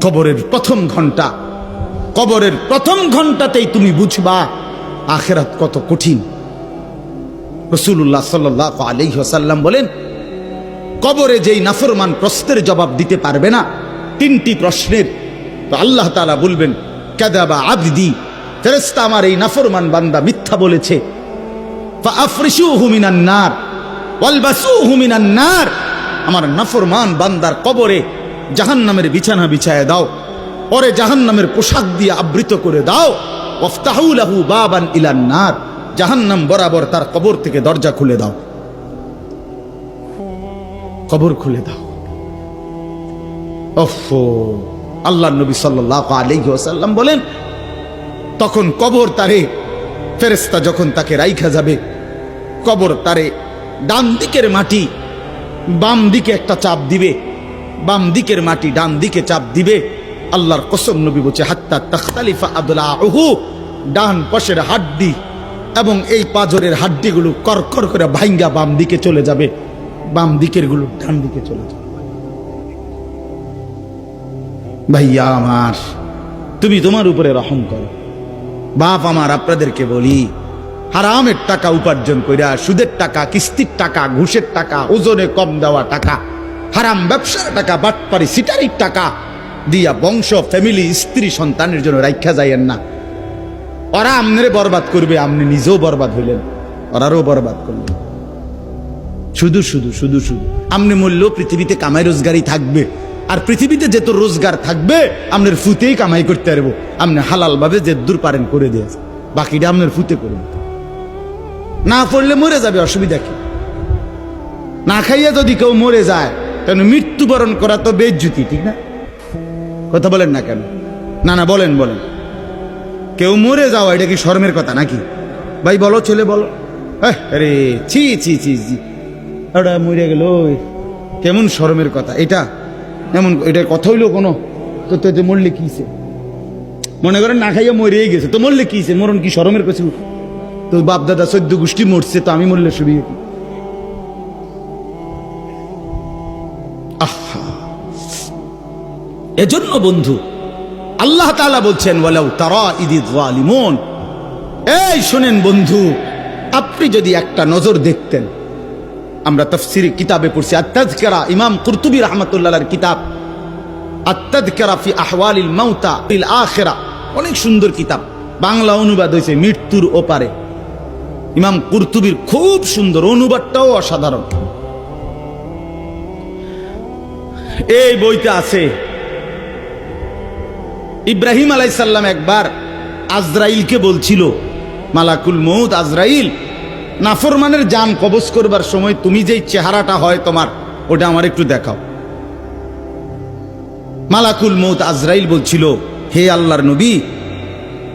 কবরের প্রথম ঘন্টা, কবরের প্রথম ঘন্টাতেই তুমি বুঝবা আখিরাত কত কঠিন। রাসূলুল্লাহ সাল্লাল্লাহু আলাইহি ওয়াসাল্লাম বলেন, কবরে যেই নাফরমান প্রশ্নের জবাব দিতে পারবে না, তিনটি প্রশ্নের, তো আল্লাহ তাআলা বলবেন কাযাবা আবদি, ফেরেশতা আমার এই নাফরমান বান্দা মিথ্যা বলেছে। ফাআফরিশুহু মিনান নার ওয়ালবাসুহু মিনান নার, আমার নাফরমান বান্দার কবরে জাহান্নামের বিছানা বিছায় দাও, পরে জাহান্নামের পোশাক দিয়ে আবৃত করে দাও। ওয়াফতাহু লাহু বাবান ইলান নার, জাহান্নাম বরাবর তার কবর থেকে দরজা খুলে দাও, কবর খুলে দাও। ওফো, আল্লাহর নবী সাল্লাল্লাহু আলাইহি ওয়াসাল্লাম বলেন, তখন কবর তারে, ফেরেশতা যখন তাকে রাইখা যাবে, কবর তারে ডান দিকের মাটি বাম দিকে একটা চাপ দিবে, বাম দিকের মাটি ডান দিকে চাপ দিবে। আল্লাহর কসম, নবী বলছে হাত্তা তাখতালিফা আদলাউহু, ডান পাশের হাড্ডি এবং এই পাজরের হাড্ডিগুলো করকর করে ভাঙ্গা বাম দিকে চলে যাবে, বাম দিকের গুলো ডান দিকে চলে যাবে। ভাইয়া আমার, তুমি তোমার উপরে রহম করো। বাপ আমার, আপনাদেরকে বলি, হারামের টাকা উপার্জন কইরা, সুদের টাকা, কিস্তির টাকা, ঘুষের টাকা, ওজনে কম দেওয়া টাকা, হারাম ব্যবসার টাকা, বাটপারি সিটারির টাকা দিয়া বংশ, ফ্যামিলি, স্ত্রী, সন্তানের জন্য রাইখা যাইয়েন না। ওরা আমনেরে বরবাদ করবে, আপনি নিজেও বরবাদ হইলেন, ওরারও বরবাদ করলেন। শুধু শুধু শুধু শুধু আপনি মূল্য পৃথিবীতে কামাই রোজগারই থাকবে, আর পৃথিবীতে যেত রোজগার থাকবে আপনার ফুতেই কামাই করতে পারবো। আপনি হালাল ভাবে যে দূর পারেন করে দিয়েছে, বাকিটা আপনার ফুতে করবেন। না পড়লে মরে যাবে, অসুবিধা কি? না খাইয়া যদি কেউ মরে যায়, তাহলে মৃত্যুবরণ করা তো বেজ্জুতি, ঠিক না? কথা বলেন না কেন? না না, বলেন বলেন। কেউ মরে যাওয়া এটা কি শরমের কথা নাকি? ভাই বলো, ছেলে বলো। আরে ছি ছি ছি ছি, ওটা মরে গেল, কেমন শরমের কথা এটা? এমন এটা কথা হইলো কোনো? তো মরলে কিছে? মনে করেন না খাইয়া মরেই গেছে, তো মরলে কিছে? মরণ কি শরমের কিছু? তো বাপ দাদা 14 গোষ্ঠী মরছে, তো আমি মরলে শুবি? আহা, এজন্য বন্ধু আল্লাহ তাআলা বলছেন ওয়ালাউ তারা ইদিয যালিমুন, এই শুনেন বন্ধু, আপনি যদি একটা নজর দেখতেন, আমরা তাফসীরে কিতাবে পড়ছি আত-তাযকিরা, ইমাম কুরতুবী রাহমাতুল্লাহ আলাইহির কিতাব আত-তাযকিরা ফি আহওয়ালিল মাউতা ফিল আখিরা, অনেক সুন্দর কিতাব, বাংলা অনুবাদ হয়েছে মৃত্যুর ওপারে। ইমাম কুরতুবীর খুব সুন্দর, অনুবাদটাও অসাধারণ। এই বইতে আছে ইব্রাহিম আলাইহিস সালাম একবার আজরাইলকে বলছিল, মালাকুল মউত আজরাইল, নাফরমানের জান কবজ করবার সময় তুমি যেই চেহারাটা হয় তোমার, ওটা আমার একটু দেখাও। মালাকুল মউত আজরাইল বলছিল, হে আল্লাহর নবী,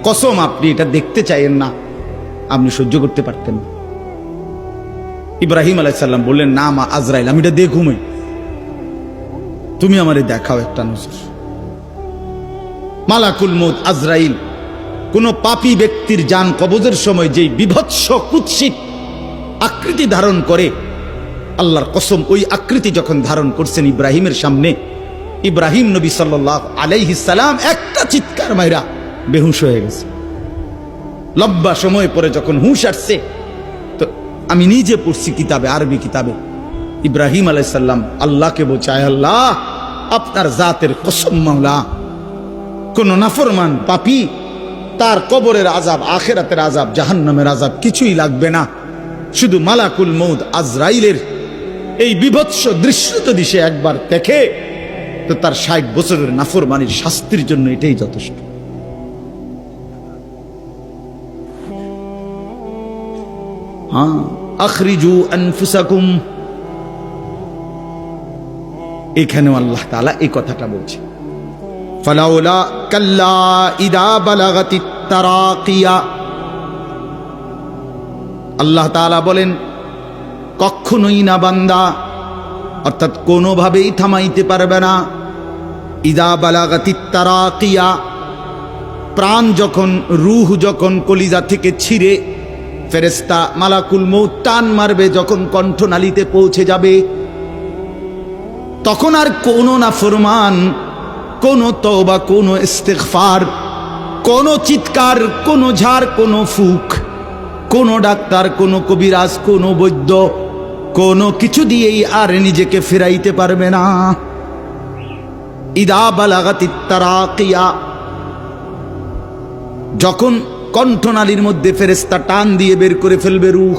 কসম আপনি এটা দেখতে চাইেন না, আপনি সহ্য করতে পারতেন না। ইব্রাহিম আলাইহিস সালাম বললেন, না মা আজরাইল, আমি এটা দেখুমই, তুমি আমারে দেখাও একটা নজর। মালাকুল মউত আজরাইল কোন পাপী ব্যক্তির জান কবজের সময় যেই বিভৎস কুৎসিত আকৃতি ধারণ করে, আল্লাহর কসম ওই আকৃতি যখন ধারণ করছেন ইব্রাহিমের সামনে, ইব্রাহিম নবী সাল্লাল্লাহু আলাইহি সাল্লাম একটা চিৎকার মাইরা বেহুশ হয়ে গেছে। লম্বা সময় পরে যখন হুঁশ আসছে, তো আমি নিজে পড়ছি কিতাবে, আরবি কিতাবে, ইব্রাহিম আলাইহিস সালাম আল্লাহকে বলছে, আয় আল্লাহ, আপনার জাতের কসম মাওলা, কোন নাফরমান পাপী তার কবরের আযাব, আখিরাতের আযাব, জাহান্নামের আযাব কিছুই লাগবে না, শুধু মালাকুল মউত আজরাইলের এই বিভৎস দৃশ্য যদি সে একবার দেখে, তো তার 60 বছরের নাফরমানির শাস্তির জন্য এটাই যথেষ্ট। হ্যাঁ, আখরিজু আনফুসাকুম, এখানেও আল্লাহ তাআলা এই কথাটা বলছে, ফালাউলা কাল্লা ইদা বালাগাতিত তারাকিয়া। আল্লাহ তাআলা বলেন, কখনোই না বান্দা, অর্থাৎ কোনোভাবেই থামাইতে পারবে না, ইদা বালাগাতিত তারাকিয়া, প্রাণ যখন, রূহ যখন কলিজা থেকে ছিঁড়ে ফেরেশতা মালাকুল মউত টান মারবে, যখন কণ্ঠনালীতে পৌঁছে যাবে, তখন আর কোনো নাফরমান কোনো তওবা, কোনো ইস্তিগফার, কোনো চিৎকার, কোনো ঝাড়, কোনো ফুক, কোনো ডাক্তার, কোনো কবিরাজ, কোনো বৈদ্য, কোনো কিছু দিয়েই আর নিজেকে ফেরাইতে পারবে না। ইদা বালাগাতিত তারাকিয়া, যখন কণ্ঠনালীর মধ্যে ফেরেশতা টান দিয়ে বের করে ফেলবে রূহ,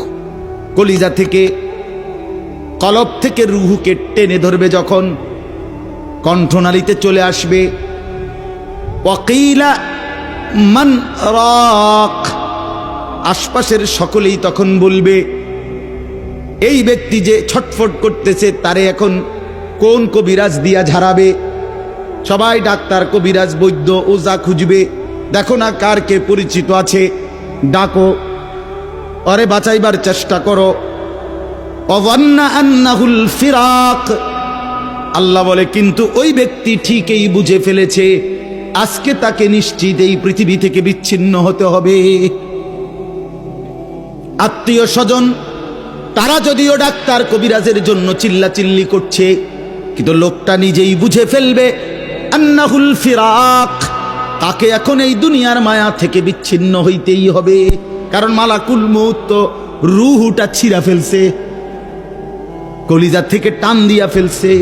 কলিজা থেকে, কলব থেকে রূহকে টেনে ধরবে, যখন কণ্ঠনালীতে চলে আসবে, ওয়াকিলা মান রাক, আশপাশের সকলেই তখন বলবে এই ব্যক্তি যে ছটফট করতেছে তারে এখন কোন কবিরাজ দিয়া ঝাড়াবে। সবাই ডাক্তার, কবিরাজ, বৈদ্য, ওজা খুঁজবে, দেখো না কার কে পরিচিত আছে, ডাকো, আরে বাঁচাইবার চেষ্টা করো। ওয়ান্না আন্নাহুল ফিরাক, আল্লাহ বলে কিন্তু ওই ব্যক্তি ঠিকই বুঝে ফেলেছে আজকে তাকে নিশ্চিত এই পৃথিবী থেকে বিচ্ছিন্ন হতে হবে। আত্মীয় স্বজন তারা যদিও ডাক্তার কবিরাজের জন্য চিল্লাচিল্লি করছে, কিন্তু লোকটা নিজেই বুঝে ফেলবে আন্নাহুল ফিরাক, তাকে এখন এই দুনিয়ার মায়া থেকে বিচ্ছিন্ন হইতেই হবে। কারণ মালাকুল মউত তো রূহটা ছিঁড়া ফেলছে, কলিজা থেকে টান দিয়া ফেলছে,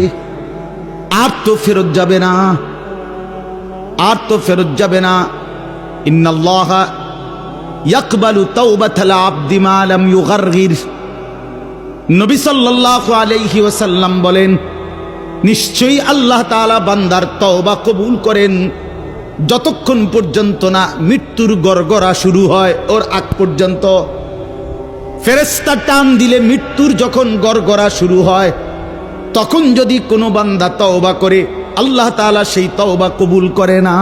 আর তো ফেরত যাবে না, আর তো ফেরত যাবে না। ইন্নাল্লাহা ইয়াকবালু তাওবাতাল আবদি মা লাম ইউগারগির, নবী সাল্লাল্লাহু আলাইহি ওয়াসাল্লাম বলেন নিশ্চয়ই আল্লাহ তাআলা বান্দার তওবা কবুল করেন যতক্ষণ পর্যন্ত না মৃত্যুর গড়গড়া শুরু হয়, ওর আগ পর্যন্ত। ফেরেশতা টান দিলে মৃত্যুর যখন গড়গড়া শুরু হয় তখন যদি কোনো বান্দা তওবা করে আল্লাহ তাআলা সেই তওবা কবুল করে না।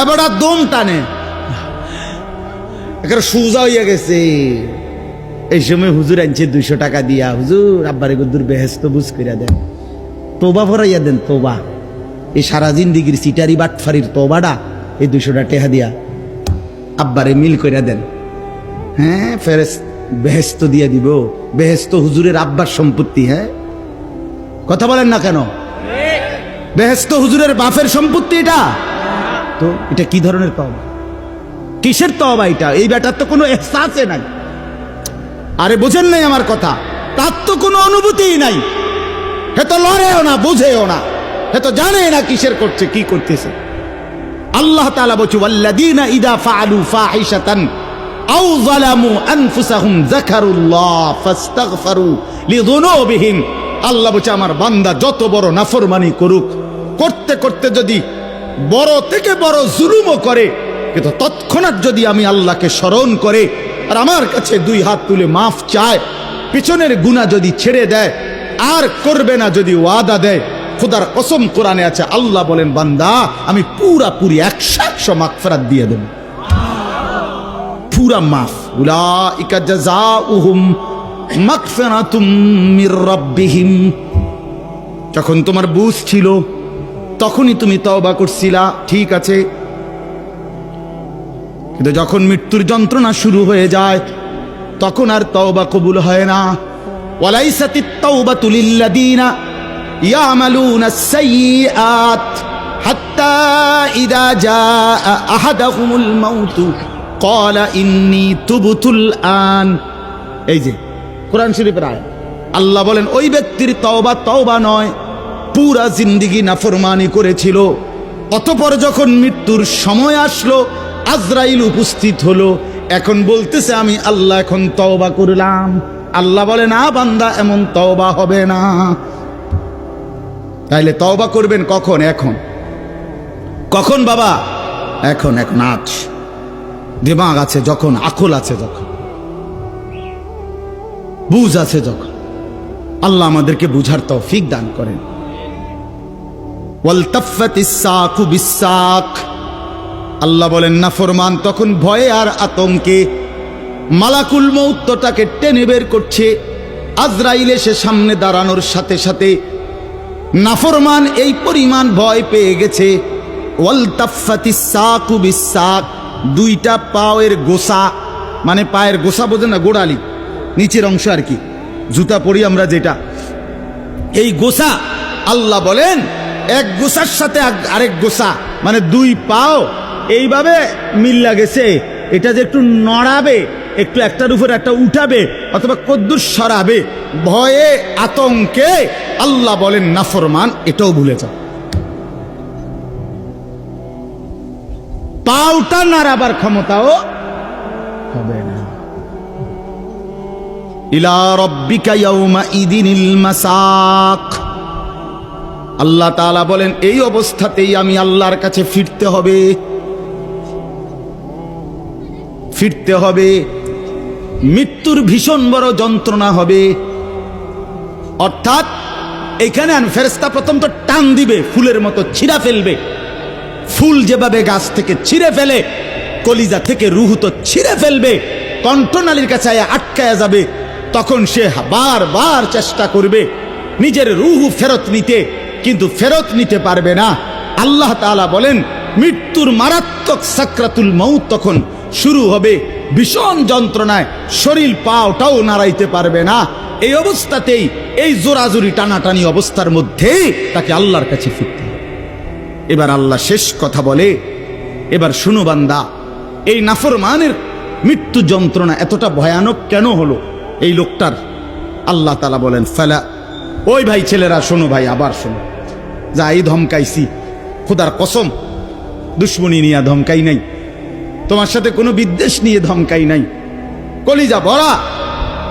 এবারে দম টানে, একেবারে সোজা হইয়া গেছে। এই সময় হুজুর আনছে 200 টাকা দিয়া, হুজুর আব্বারে গুদ্দুর বেহেশত বুঝ কইরা দেন, তওবা ভরাইয়া দেন, তওবা। এই সারা জিন্দিগির সিটারি বাটফারির তওবাটা এই 200 টাকা দিয়া আব্বারে মিল কইরা দেন। হ্যাঁ, বেহেশত দিয়া দিব। বেহেশত হুজুরের আব্বার সম্পত্তি। হ্যাঁ, কথা বলেন না কেন? বেহেশত হুজুরের বাপের সম্পত্তি। এটা তো এটা কি ধরনের তওবা, কিসের তওবা এটা? এই ব্যাটার তো কোনো এহসাসে নাই। আরে বোঝেন নাই আমার কথা? তার তো কোনো অনুভূতিই নাই, হে তো লড়েও না, বুঝেও না, হে তো জানে না কিসের করছে, কি করতেছে। আল্লাহ তাআলা বলছে ওয়াল্লাযীনা ইযা ফাআলু ফাহিশাতান আও যালামু আনফুসাহুম যাকারুল্লাহ ফাস্তাগফারু লিযুনুবিহিম। আল্লাহ বলছে আমার বান্দা যত বড় নাফরমানি করুক, করতে করতে যদি বড় থেকে বড় জুলুমও করে, কিন্তু তৎক্ষণাৎ যদি আমি আল্লাহকে স্মরণ করে আর আমার কাছে 2 হাত তুলে মাফ চায়, পিছনের গুনাহ যদি ছেড়ে দেয় আর করবে না যদি ওয়াদা দেয়, খোদার কসম কোরআনে আছে, আল্লাহ বলেন বান্দা আমি পুরাপুরি 100% মাগফিরাত দিয়ে দেব, পুরা মাফ। উলাইকা জাযাউহুম মাগফিরাতুম মির রাব্বিহিম। যখন তোমার বুঝ ছিল তখনই তুমি তওবা করছিলা, ঠিক আছে, কিন্তু যখন মৃত্যুর যন্ত্রণা শুরু হয়ে যায় তখন আর তওবা কবুল হয় না। ওয়ালাইসাতিত তাওবাতু লিল্লাযীনা ইয়ামালুনাস সাইয়্যাত হাত্তা ইযা জাআ আহাদাহুমুল মাউতু ক্বালা ইন্নী তুবতুল আন। এই যে কোরআন শরীফের আয়াত, আল্লাহ বলেন ওই ব্যক্তির তওবা নয়, পুরা জিন্দেগি নাফরমানি করেছিল, অতঃপর যখন মৃত্যুর সময় আসলো আজরাইল উপস্থিত হলো, এখন বলতেছে আমি আল্লাহ এখন তওবা করলাম। আল্লাহ বলে না বান্দা, এমন তওবা হবে না। তাইলে তওবা করবেন কখন? এখন। কখন বাবা? এখন আজ দিমাগ আছে যখন, আকল আছে যখন, বুঝ আছে যখন। আল্লাহ আমাদেরকে বুঝার তৌফিক দান করেন। ওয়ালতাফাতিস সাকু বিসাক, আল্লাহ বলেন নাফরমান তখন ভয়ে আর আতঙ্কে মালাকুল মউত তাকে টেনে বের করছে। আজরাইল এসে সামনে দাঁড়ানোর সাথে সাথে নাফরমান এই পরিমাণ ভয় পেয়ে গেছে। ওয়ালতাফাতিস সাকু বিসাক, 2টা পায়ের গোসা, মানে পায়ের গোসা বোঝেন না, গোড়ালি নিচের অংশ আর কি, জুতা পরি আমরা যেটা, এই গোসা আল্লাহ বলেন এক গোসার সাথে আরেক গোসা, মানে দুই পাও এইভাবে মিল্লা গেছে, এটা যে একটু নড়াবে, একটু একটার উপর একটা উঠাবে অথবা কদ্দুর সরাবে, ভয়ে আতঙ্কে আল্লাহ বলেন নাফরমান, এটাও ভুলে যাও। পাওটা নাড়াবার ক্ষমতাও হবে না। ইলা রাব্বিকা ইয়াউমা ইদিনিল মাসাক। আল্লাহ তাআলা বলেন এই অবস্থাতেই আমি আল্লাহর কাছে ফিরতে হবে, ফিরতে হবে। মৃত্যুর ভীষণ বড় যন্ত্রণা হবে। অর্থাৎ এখানে ফেরেশতা প্রথম তো টান দিবে, ফুলের মতো ছিঁড়া ফেলবে। ফুল যেভাবে গাছ থেকে ছিঁড়ে ফেলে, কলিজা থেকে রুহ তো ছিঁড়ে ফেলবে, কণ্ঠনালীর কাছে আটকায়া যাবে। তখন সে বারবার চেষ্টা করবে নিজের রুহ ফেরত নিতে, কিন্তু ফেরত নিতে পারবে না। আল্লাহ তাআলা বলেন মৃত্যুর মারাত্মক সাকরাতুল মউত তখন শুরু হবে, ভীষণ যন্ত্রণায় শরীর পাওটাও নাড়াইতে পারবে না। এই অবস্থাতেই, এই জোরাজুরি টানাটানি অবস্থার মধ্যে তাকে আল্লাহর কাছে ফিরতে হবে। এবার আল্লাহ শেষ কথা বলে, এবার শুনো বান্দা, এই নাফরমানের মৃত্যু যন্ত্রণা এতটা ভয়ানক কেন হলো এই লোকটার? আল্লাহ তাআলা বলেন ফালা, ওই ভাই ছেলেরা শোনো, ভাই আবার শোনো, যা এই ধমকাইছি, খোদার কসম দুশ্মনী নিয়ে ধমকাই নাই, তোমার সাথে কোনো বিদ্বেষ নিয়ে ধমকাই নাই, কলিজা ভরা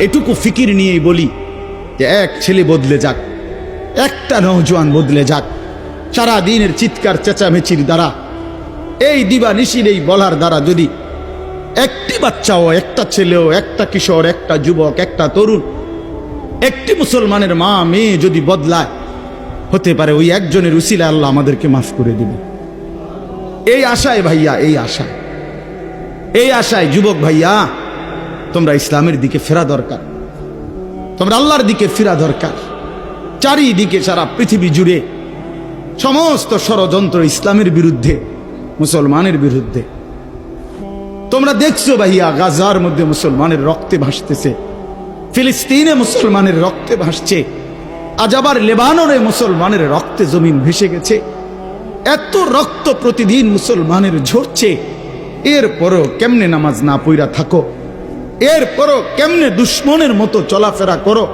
এটুকু ফিকির নিয়েই বলি যে এক ছেলে বদলে যাক, একটা নওজোয়ান বদলে যাক, সারা দিনের চিৎকার চেঁচামেচির দ্বারা, এই দিবানিশির এই বলার দ্বারা যদি একটি বাচ্চাও, একটা ছেলেও, একটা কিশোর, একটা যুবক, একটা তরুণ, একটি মুসলমানের মা মেয়ে যদি বদলায়, হতে পারে ওই একজনের উসিলায় আল্লাহ আমাদেরকে মাফ করে দেবে। এই আশায় ভাইয়া, এই আশায় যুবক ভাইয়া, তোমরা ইসলামের দিকে ফেরা দরকার, তোমরা আল্লাহর দিকে ফেরা দরকার। চারিদিকে সারা পৃথিবী জুড়ে সমস্ত ষড়যন্ত্র ইসলামের বিরুদ্ধে, মুসলমানের বিরুদ্ধে। তোমরা দেখছো ভাইয়া, গাজার মধ্যে মুসলমানের রক্তে ভাসতেছে, ফিলিস্তিনে মুসলমানের রক্তে ভাসছে, আজ আবার লেবাননে মুসলমানের রক্তে জমিন ভেসে গেছে। এত রক্ত প্রতিদিন মুসলমানের ঝরছে, এরপরও কেমনে নামাজ না পইরা থাকো? এরপরও কেমনে দুশ্মনের মতো চলাফেরা করো?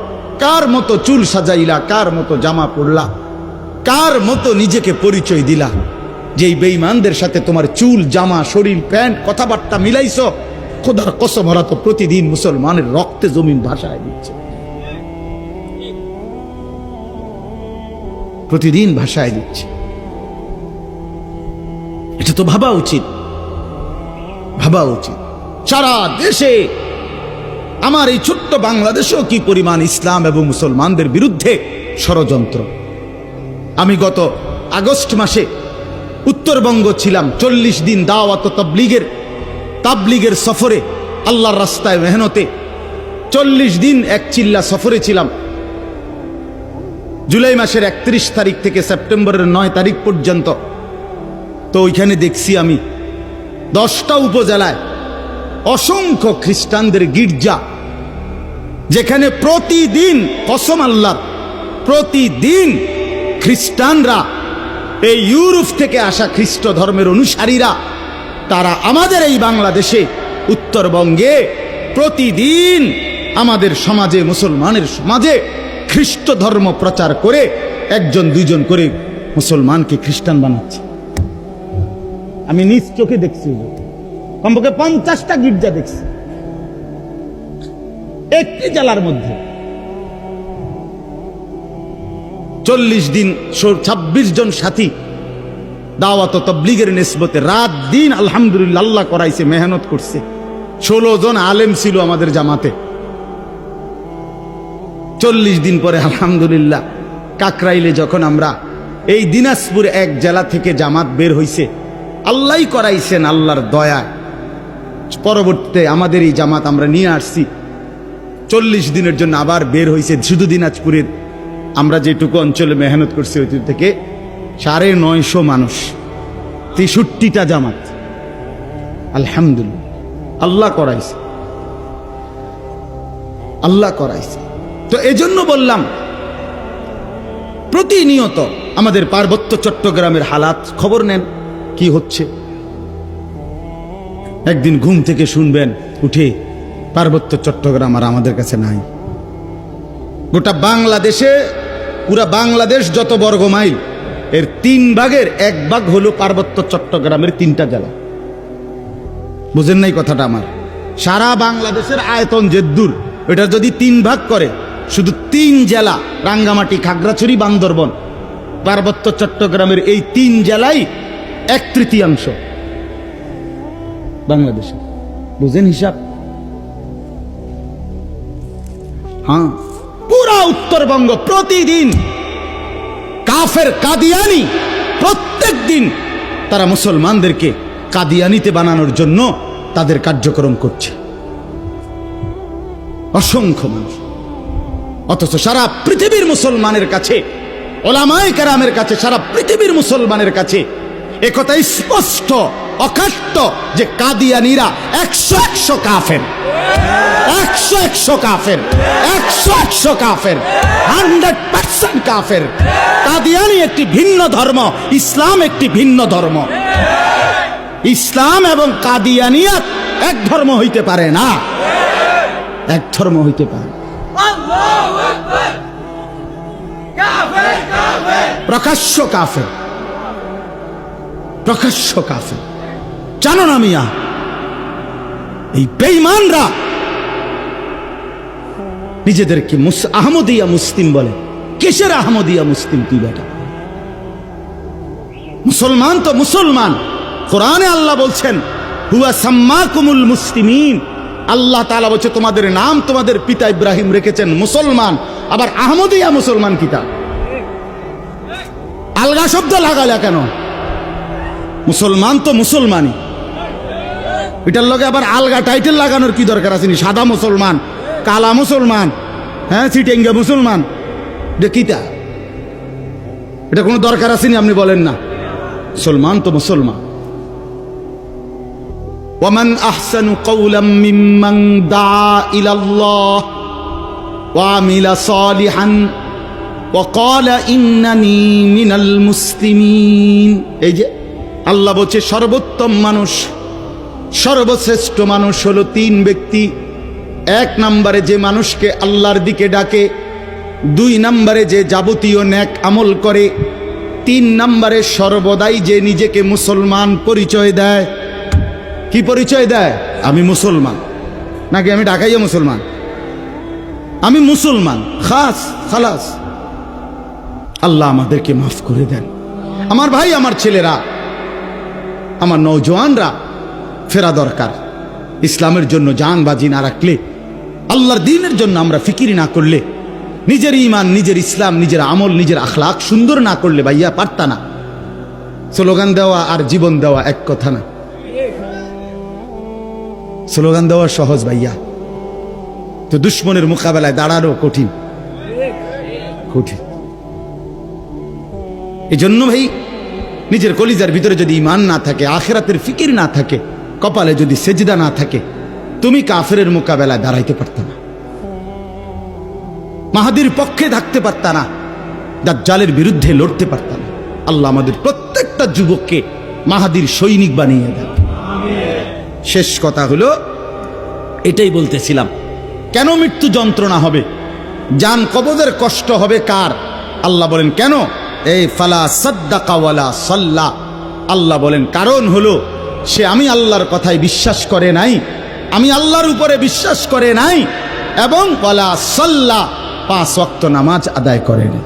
কার মতো চুল সাজাইলা, কার মতো জামা পরলা, কার মতো নিজেকে পরিচয় দিলা? যেই বেঈমানদের সাথে তোমার চুল, জামা, শরীর, প্যান্ট, কথাবার্তা মিলাইছো, খোদার কসম ওরা তো প্রতিদিন মুসলমানের রক্তে জমিন ভাসায় দিচ্ছে, প্রতিদিন ভাসায় দিচ্ছে। এটা তো ভাবা উচিত, ভাবা উচিত। সারা দেশে, আমার এই ছোট্ট বাংলাদেশেও কি পরিমাণ ইসলাম এবং মুসলমানদের বিরুদ্ধে ষড়যন্ত্র। আমি গত আগস্ট মাসে উত্তরবঙ্গ ছিলাম, 40 দিন দাওয়াত তাবলীগের সফরে, আল্লাহর রাস্তায় মেহনতে 40 দিন এক চিল্লা সফরে ছিলাম। জুলাই মাসের 31 তারিখ থেকে সেপ্টেম্বরের 9 তারিখ পর্যন্ত। তো ওইখানে দেখছি আমি 10টা উপজেলায় অসংখ্য খ্রিস্টানদের গির্জা, যেখানে প্রতিদিন, কসম আল্লাহ, প্রতিদিন খ্রিস্টানরা, এই ইউরোপ থেকে আসা খ্রিস্ট ধর্মের অনুসারীরা, তারা আমাদের এই বাংলাদেশে, উত্তরবঙ্গে প্রতিদিন আমাদের সমাজে, মুসলমানের সমাজে খ্রিস্ট ধর্ম প্রচার করে 1-2 করে মুসলমানকে খ্রিস্টান বানাচ্ছে। আমি নিজ চোখে দেখছি, কমপক্ষে 50টা গির্জা দেখছি একটি জেলার মধ্যে। 40 দিন 26 জন সাথী দাওয়াত তাবলীগের নিসবতে রাত দিন আলহামদুলিল্লাহ আল্লাহ করাইছে, মেহনত করছে। 16 জন আলেম ছিল আমাদের জামাতে। 40 দিন পরে আলহামদুলিল্লাহ কাকরাইলে যখন আমরা, এই দিনাজপুর এক জেলা থেকে জামাত বের হইছে, আল্লাহই করাইছেন, আল্লাহর দয়ায় পরবর্তীতে আমাদের এই জামাত আমরা নিয়ে আসছি। 40 দিনের জন্য আবার বের হইছে। শুধু দিনাজপুরের আমরা যেটুকু অঞ্চলে মেহনত করছি ওই থেকে 950 মানুষ, 63টা জামাত। আলহামদুলিল্লাহ আল্লাহ করাইছে, আল্লাহ করাইছে। তো এজন্য বললাম প্রতিনিয়ত আমাদের পার্বত্য চট্টগ্রামের হালাত খবর নেন কি হচ্ছে। একদিন ঘুম থেকে শুনবেন উঠে পার্বত্য চট্টগ্রাম আর আমাদের কাছে নাই। গোটা বাংলাদেশে, পুরা বাংলাদেশ যত বর্গ মাইল, এর 3 ভাগের 1 ভাগ হলো পার্বত্য চট্টগ্রামের 3টা জেলা। বুঝেন নাই কথাটা আমার? সারা বাংলাদেশের আয়তন যে দূর, এটা যদি 3 ভাগ করে, শুধু 3 জেলা রাঙ্গামাটি, খাগড়াছড়ি, বান্দরবন, পার্বত্য চট্টগ্রামের এই 3 জেলাই 1/3 বাংলাদেশে। বুঝেন হিসাব? হ্যাঁ, পুরা উত্তরবঙ্গ প্রতিদিন কাফের কাদিয়ানি, প্রত্যেক দিন তারা মুসলমানদেরকে কাদিয়ানিতে বানানোর জন্য তাদের কার্যক্রম করছে, অসংখ্য মানুষ। অথচ সারা পৃথিবীর মুসলমানের কাছে, ওলামায়ে কেরামের কাছে, সারা পৃথিবীর মুসলমানের কাছে একথা স্পষ্ট অকাট্য যে কাদিয়ানিরা 100 কাফের, 100 কাফের, 100 কাফের, 100% কাফের। কাদিয়ানি একটি ভিন্ন ধর্ম, ইসলাম একটি ভিন্ন ধর্ম। ইসলাম এবং কাদিয়ানিয়াত এক ধর্ম হইতে পারে না, এক ধর্ম হইতে পারে। প্রকাশ্য কাফের, প্রকাশ্য কাফের। জানো না মিয়া, এই বেঈমানরা নিজেদেরকে আহমদিয়া মুসলিম বলে। কিসের আহমদিয়া মুসলিম? তুই বেটা মুসলমান তো মুসলমান। কোরআনে আল্লাহ বলছেন হুয়া সাম্মাকুমুল মুসলিমিন। আল্লাহ তাআলা বলছে তোমাদের নাম তোমাদের পিতা ইব্রাহিম রেখেছেন মুসলমান। আবার আহমদিয়া মুসলমান কিতা? আলগা শব্দ লাগালে কেন? মুসলমান তো মুসলমানই, এটার লগে আবার আলগা টাইটেল লাগানোর কি দরকার আছে? সাদা মুসলমান, কালা মুসলমান, হ্যাঁ চিটেঙ্গা মুসলমান, কিতা? এটা কোনো দরকার আসেনি? আপনি বলেন না, মুসলমান তো মুসলমান। ওয়ামান আহসানু কাওলাম মিম্মান দা ইলাল্লাহ ওয়া আমিলা সালিহান ওয়া ক্বালা ইন্নানি মিনাল মুসলিমিন। এই যে আল্লাহ বলছে সর্বোত্তম মানুষ, সর্বশ্রেষ্ঠ মানুষ হলো 3 ব্যক্তি। 1 নম্বরে যে মানুষকে আল্লাহর দিকে ডাকে, 2 নম্বরে যে যাবতীয় নেক আমল করে, 3 নম্বরে সর্বদাই যে নিজেকে মুসলমান পরিচয় দেয়। কি পরিচয় দেয়? আমি মুসলমান, নাকি আমি ঢাকাইয়া মুসলমান, আমি মুসলমান, খাস খালাস। আল্লাহ আমাদেরকে মাফ করে দেন। আমার ভাই, আমার ছেলেরা, আমার নওজোয়ানরা ফেরা দরকার। ইসলামের জন্য জান বাজি না রাখলে, আল্লাহর দ্বীনের জন্য আমরা ফিকিরি না করলে, নিজের ঈমান, নিজের ইসলাম, নিজের আমল, নিজের আখলাক সুন্দর না করলে ভাইয়া পারতা না। স্লোগান দেওয়া আর জীবন দেওয়া এক কথা না। স্লোগান দেওয়া সহজ ভাইয়া, তো দুশ্মনের মোকাবেলায় দাঁড়ানো কঠিন, কঠিন। এই জন্য ভাই, নিজের কলিজার ভিতরে যদি ঈমান না থাকে, আখিরাতের ফিকির না থাকে, কপালে যদি সেজদা না থাকে, তুমি কাফেরের মোকাবেলায় দাঁড়াইতে পারত না, মাহাদির পক্ষে থাকতে পারত না, দাজ্জালের বিরুদ্ধে লড়তে পারত না। আল্লাহ আমাদের প্রত্যেকটা যুবককে মাহাদির সৈনিক বানিয়ে দেন। শেষ কথা হলো এটাই বলতেছিলাম, কেন মৃত্যু যন্ত্রণা হবে, জান কবজের কষ্ট হবে কার? আল্লাহ বলেন কেন? এই ফালা সাদ্দাকা ওয়ালা সাল্লা। আল্লাহ বলেন কারণ হলো সে আমি আল্লাহর কথায় বিশ্বাস করে নাই, আমি আল্লাহর উপরে বিশ্বাস করে নাই, এবং ওয়ালা সাল্লা 5 ওয়াক্ত নামাজ আদায় করে নাই।